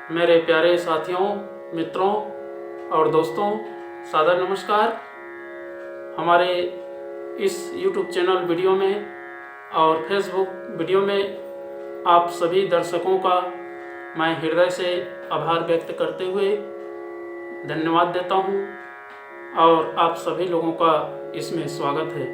मेरे प्यारे साथियों, मित्रों और दोस्तों, सादर नमस्कार। हमारे इस YouTube चैनल वीडियो में और फेसबुक वीडियो में आप सभी दर्शकों का मैं हृदय से आभार व्यक्त करते हुए धन्यवाद देता हूं और आप सभी लोगों का इसमें स्वागत है।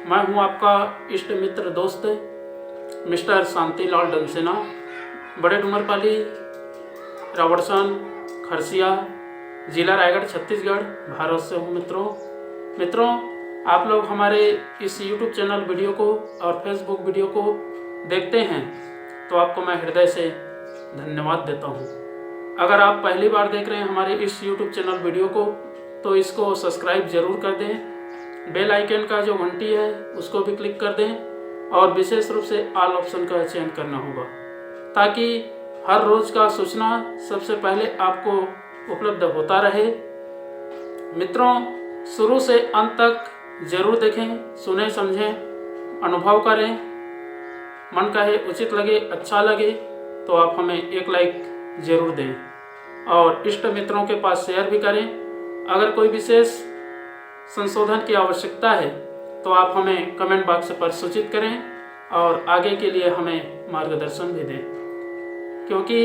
मैं हूं आपका इष्ट मित्र दोस्त मिस्टर शांतिलाल डंसेना, बड़े डुमरपाली, रावड़सन, खरसिया, जिला रायगढ़, छत्तीसगढ़, भारत से हूँ। मित्रों, आप लोग हमारे इस YouTube चैनल वीडियो को और फेसबुक वीडियो को देखते हैं तो आपको मैं हृदय से धन्यवाद देता हूँ। अगर आप पहली बार देख रहे हैं हमारे इस YouTube चैनल वीडियो को तो इसको सब्सक्राइब जरूर कर दें, बेल आइकन का जो घंटी है उसको भी क्लिक कर दें और विशेष रूप से ऑल ऑप्शन का चयन करना होगा ताकि हर रोज का सूचना सबसे पहले आपको उपलब्ध होता रहे। मित्रों, शुरू से अंत तक जरूर देखें, सुने, समझें, अनुभव करें। मन कहे, उचित लगे, अच्छा लगे तो आप हमें एक लाइक जरूर दें और इष्ट मित्रों के पास शेयर भी करें। अगर कोई विशेष संशोधन की आवश्यकता है तो आप हमें कमेंट बॉक्स पर सूचित करें और आगे के लिए हमें मार्गदर्शन भी दें, क्योंकि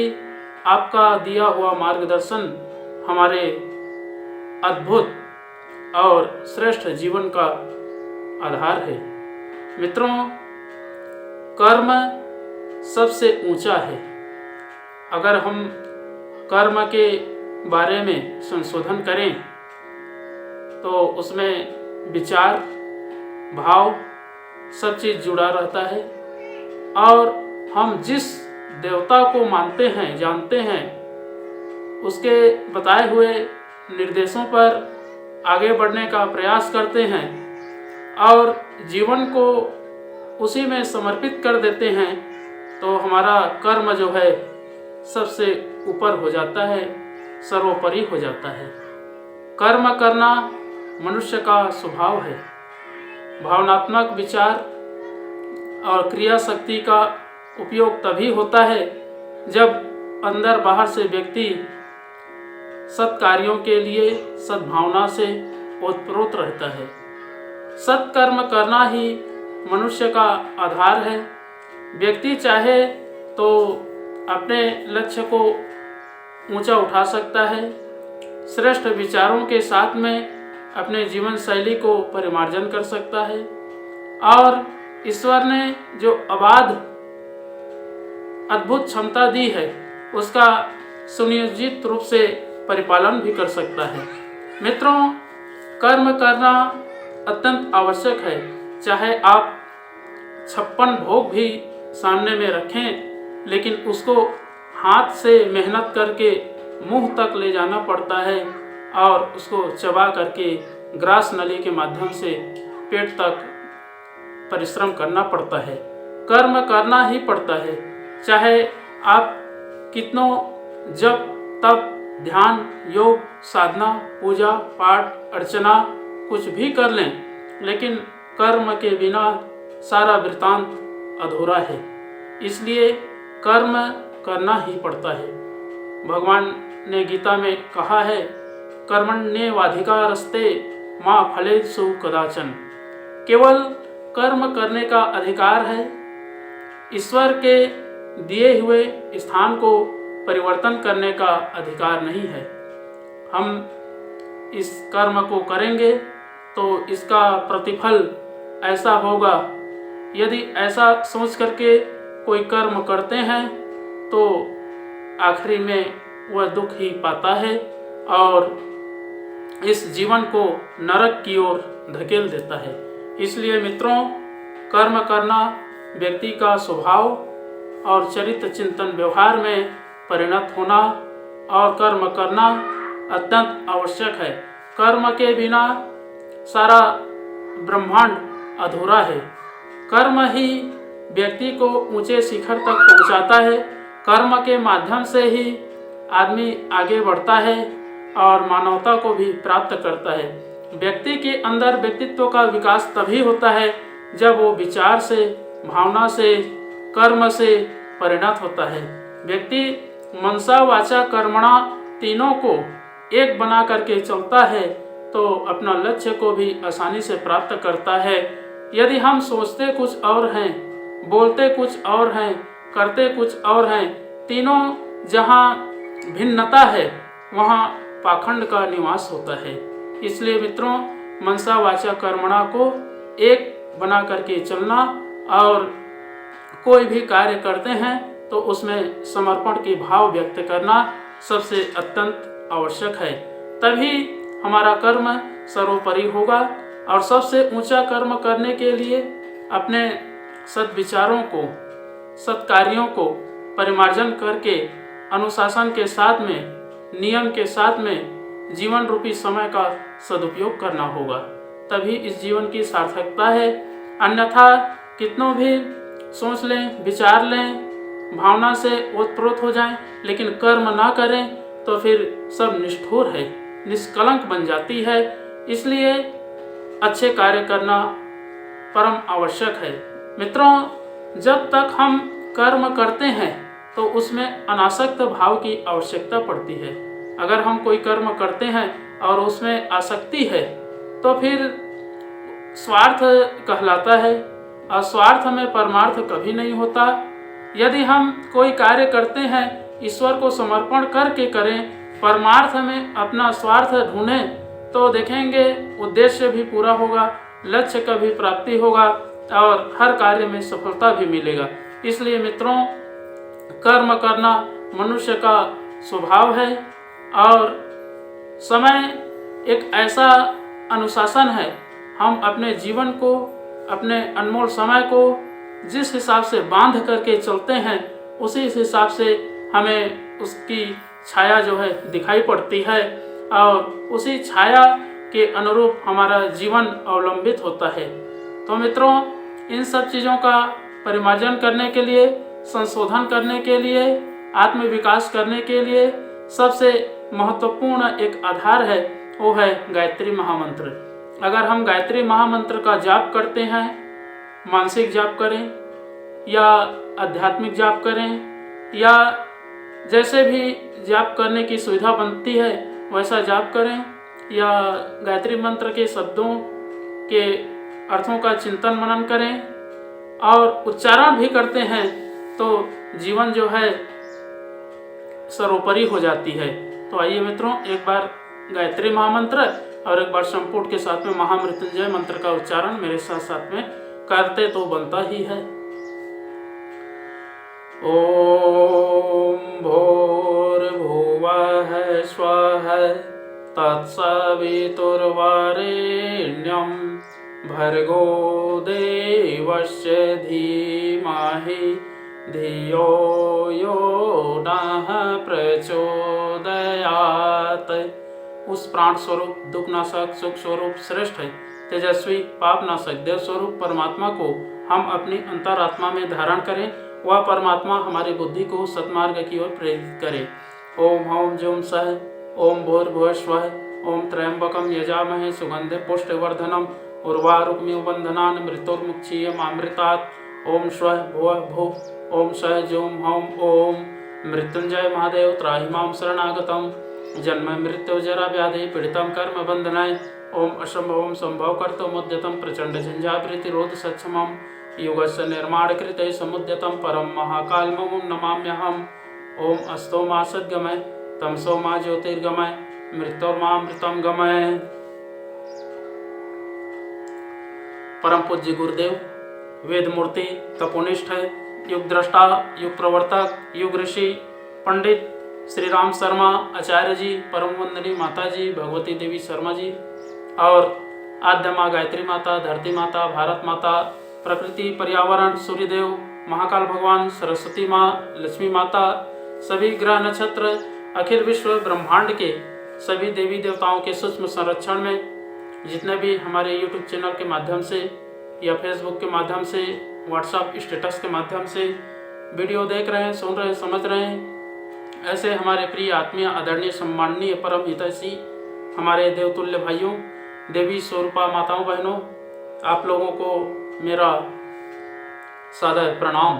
आपका दिया हुआ मार्गदर्शन हमारे अद्भुत और श्रेष्ठ जीवन का आधार है। मित्रों, कर्म सबसे ऊंचा है। अगर हम कर्म के बारे में संशोधन करें तो उसमें विचार, भाव, सब चीज़ जुड़ा रहता है और हम जिस देवता को मानते हैं, जानते हैं, उसके बताए हुए निर्देशों पर आगे बढ़ने का प्रयास करते हैं और जीवन को उसी में समर्पित कर देते हैं तो हमारा कर्म जो है सबसे ऊपर हो जाता है, सर्वोपरि हो जाता है। कर्म करना मनुष्य का स्वभाव है। भावनात्मक विचार और क्रिया शक्ति का उपयोग तभी होता है जब अंदर बाहर से व्यक्ति सत्कार्यों के लिए सद्भावना से ओतप्रोत रहता है। सत्कर्म करना ही मनुष्य का आधार है। व्यक्ति चाहे तो अपने लक्ष्य को ऊंचा उठा सकता है, श्रेष्ठ विचारों के साथ में अपने जीवन शैली को परिमार्जन कर सकता है और ईश्वर ने जो अबाध अद्भुत क्षमता दी है उसका सुनियोजित रूप से परिपालन भी कर सकता है। मित्रों, कर्म करना अत्यंत आवश्यक है। चाहे आप 56 भोग भी सामने में रखें लेकिन उसको हाथ से मेहनत करके मुंह तक ले जाना पड़ता है और उसको चबा करके ग्रास नली के माध्यम से पेट तक परिश्रम करना पड़ता है। कर्म करना ही पड़ता है। चाहे आप कितनों जप, तप, ध्यान, योग, साधना, पूजा, पाठ, अर्चना कुछ भी कर लें, लेकिन कर्म के बिना सारा वृतांत अधूरा है। इसलिए कर्म करना ही पड़ता है। भगवान ने गीता में कहा है, कर्मण्येवाधिकारस्ते मा फलेषु कदाचन। केवल कर्म करने का अधिकार है, ईश्वर के दिए हुए स्थान को परिवर्तन करने का अधिकार नहीं है। हम इस कर्म को करेंगे तो इसका प्रतिफल ऐसा होगा। यदि ऐसा सोच करके कोई कर्म करते हैं तो आखिरी में वह दुख ही पाता है और इस जीवन को नरक की ओर धकेल देता है। इसलिए मित्रों, कर्म करना व्यक्ति का स्वभाव और चरित्र चिंतन व्यवहार में परिणत होना और कर्म करना अत्यंत आवश्यक है। कर्म के बिना सारा ब्रह्मांड अधूरा है। कर्म ही व्यक्ति को ऊंचे शिखर तक पहुंचाता है। कर्म के माध्यम से ही आदमी आगे बढ़ता है और मानवता को भी प्राप्त करता है। व्यक्ति के अंदर व्यक्तित्व का विकास तभी होता है जब वो विचार से, भावना से, कर्म से परिणत होता है। व्यक्ति मनसा वाचा कर्मणा तीनों को एक बना करके चलता है तो अपना लक्ष्य को भी आसानी से प्राप्त करता है। यदि हम सोचते कुछ और हैं, बोलते कुछ और हैं, करते कुछ और हैं, तीनों जहाँ भिन्नता है वहाँ पाखंड का निवास होता है। इसलिए मित्रों, मनसा वाचा कर्मणा को एक बना करके चलना और कोई भी कार्य करते हैं तो उसमें समर्पण की भाव व्यक्त करना सबसे अत्यंत आवश्यक है। तभी हमारा कर्म सर्वोपरि होगा। और सबसे ऊंचा कर्म करने के लिए अपने सद्विचारों को, सत्कार्यों को परिमार्जन करके अनुशासन के साथ में, नियम के साथ में जीवन रूपी समय का सदुपयोग करना होगा। तभी इस जीवन की सार्थकता है। अन्यथा कितनों भी सोच लें, विचार लें, भावना से ओतप्रोत हो जाएं, लेकिन कर्म ना करें तो फिर सब निष्ठुर है, निष्कलंक बन जाती है। इसलिए अच्छे कार्य करना परम आवश्यक है। मित्रों, जब तक हम कर्म करते हैं तो उसमें अनासक्त भाव की आवश्यकता पड़ती है। अगर हम कोई कर्म करते हैं और उसमें आसक्ति है तो फिर स्वार्थ कहलाता है। और स्वार्थ में परमार्थ कभी नहीं होता। यदि हम कोई कार्य करते हैं ईश्वर को समर्पण करके करें, परमार्थ में अपना स्वार्थ ढूंढें तो देखेंगे उद्देश्य भी पूरा होगा, लक्ष्य का भी प्राप्ति होगा और हर कार्य में सफलता भी मिलेगा। इसलिए मित्रों, कर्म करना मनुष्य का स्वभाव है और समय एक ऐसा अनुशासन है। हम अपने जीवन को, अपने अनमोल समय को जिस हिसाब से बांध करके चलते हैं उसी हिसाब से हमें उसकी छाया जो है दिखाई पड़ती है और उसी छाया के अनुरूप हमारा जीवन अवलंबित होता है। तो मित्रों, इन सब चीज़ों का परिमार्जन करने के लिए, संशोधन करने के लिए, आत्मविकास करने के लिए सबसे महत्वपूर्ण एक आधार है, वो है गायत्री महामंत्र। अगर हम गायत्री महामंत्र का जाप करते हैं, मानसिक जाप करें या आध्यात्मिक जाप करें या जैसे भी जाप करने की सुविधा बनती है वैसा जाप करें या गायत्री मंत्र के शब्दों के अर्थों का चिंतन मनन करें और उच्चारण भी करते हैं तो जीवन जो है सर्वोपरि हो जाती है। तो आइए मित्रों, एक बार गायत्री महामंत्र और एक बार संपुट के साथ में महामृत्युंजय मंत्र का उच्चारण मेरे साथ साथ में करते तो बनता ही है। ओम भूर्भुवः स्वः तत्सवितुर्वरेण्यं भर्गो देवस्य धीमहि धियो यो नः प्रचोदयात्। उस प्राण स्वरूप, दुख नाशक, सुख स्वरूप, श्रेष्ठ है, तेजस्वी, पाप नाशक, देव स्वरूप परमात्मा को हम अपनी अंतरात्मा में धारण करें। वह परमात्मा हमारी बुद्धि को सत्मार्ग की ओर प्रेरित करे। ओम हौम जूम सह, ओम भूर्भुवः स्वः, ओम त्र्यंबकं यजामहे सुगंधि पुष्टिवर्धनम् उर्वारुकमिव बन्धनान् मृत्युर्मुक्षीयमामृतात्। ओम स्वः भुवः भुव, ओम सह जूम हौम। ओम मृत्युंजय महादेव त्राहि मां शरणागतम् जन्म मृत्यु जरा व्याधि पीड़ितं कर्म बंधनाय। ओम असंभवं संभव कर्तुमुद्यतं प्रचंड झंझावृत्तिरोध सक्षमं युगस्य निर्माण कृते समुद्यतं परम महाकालममुं नमाम्यहम्। ओम अस्तो मा सद्गमय तमसो मा ज्योतिर्गमय मृत्योर्मामृतं गमय। परम पूज्य गुरुदेव, वेद मूर्ति, तपोनिष्ठ, युग दृष्टा, युग प्रवर्तक, युग ऋषि, पंडित श्री राम शर्मा आचार्य जी, परम वंदनी माता जी भगवती देवी शर्मा जी और आद्य माँ गायत्री माता, धरती माता, भारत माता, प्रकृति, पर्यावरण, सूर्यदेव, महाकाल भगवान, सरस्वती माँ, लक्ष्मी माता, सभी ग्रह नक्षत्र, अखिल विश्व ब्रह्मांड के सभी देवी देवताओं के सूक्ष्म संरक्षण में जितने भी हमारे YouTube चैनल के माध्यम से या Facebook के माध्यम से, व्हाट्सएप स्टेटस के माध्यम से वीडियो देख रहे हैं, सुन रहे हैं, समझ रहे हैं, ऐसे हमारे प्रिय आत्मीय, आदरणीय, सम्माननीय, परम हितैषी हमारे देवतुल्य भाइयों, देवी स्वरूपा माताओं, बहनों, आप लोगों को मेरा सादर प्रणाम।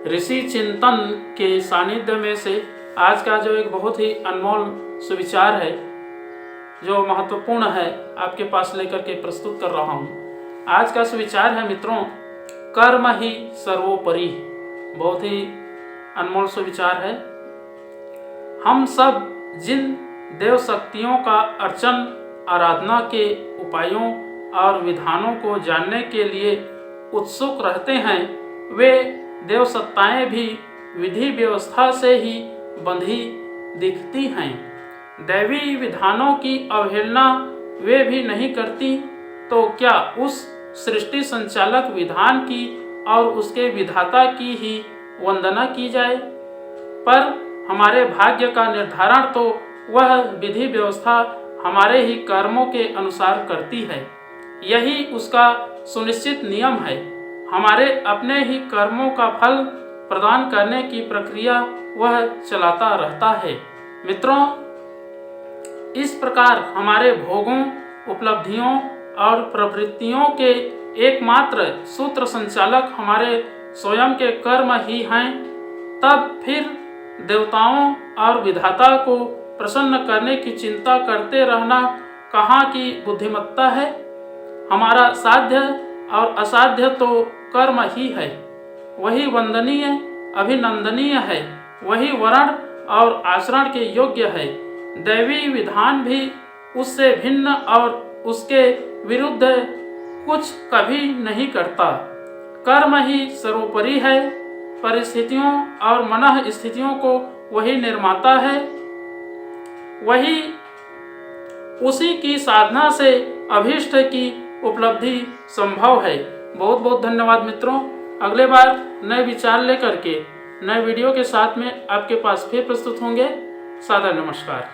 ऋषि चिंतन के सानिध्य में से आज का जो एक बहुत ही अनमोल सुविचार है, जो महत्वपूर्ण है, आपके पास लेकर के प्रस्तुत कर रहा हूँ। आज का सुविचार है मित्रों, कर्म ही सर्वोपरि। बहुत ही अनमोल सुविचार है। हम सब जिन देव शक्तियों का अर्चन आराधना के उपायों और विधानों को जानने के लिए उत्सुक रहते हैं, वे देव सत्ताएं भी विधि व्यवस्था से ही बंधी दिखती हैं। दैवी विधानों की अवहेलना वे भी नहीं करती, तो क्या उस सृष्टि संचालक विधान की और उसके विधाता की ही वंदना की जाए? पर हमारे भाग्य का निर्धारण तो वह विधि व्यवस्था हमारे ही कर्मों के अनुसार करती है। यही उसका सुनिश्चित नियम है। हमारे अपने ही कर्मों का फल प्रदान करने की प्रक्रिया वह चलाता रहता है। मित्रों, इस प्रकार हमारे भोगों, उपलब्धियों और प्रवृत्तियों के एकमात्र सूत्र संचालक हमारे स्वयं के कर्म ही हैं। तब फिर देवताओं और विधाता को प्रसन्न करने की चिंता करते रहना कहाँ की बुद्धिमत्ता है? हमारा साध्य और असाध्य तो कर्म ही है। वही वंदनीय, अभिनंदनीय है। वही वर्ण और आचरण के योग्य है। दैवी विधान भी उससे भिन्न और उसके विरुद्ध कुछ कभी नहीं करता। कर्म ही सर्वोपरि है। परिस्थितियों और मनः स्थितियों को वही निर्माता है। वही उसी की साधना से अभीष्ट की उपलब्धि संभव है। बहुत बहुत धन्यवाद मित्रों। अगले बार नए विचार लेकर के नए वीडियो के साथ में आपके पास फिर प्रस्तुत होंगे। सादर नमस्कार।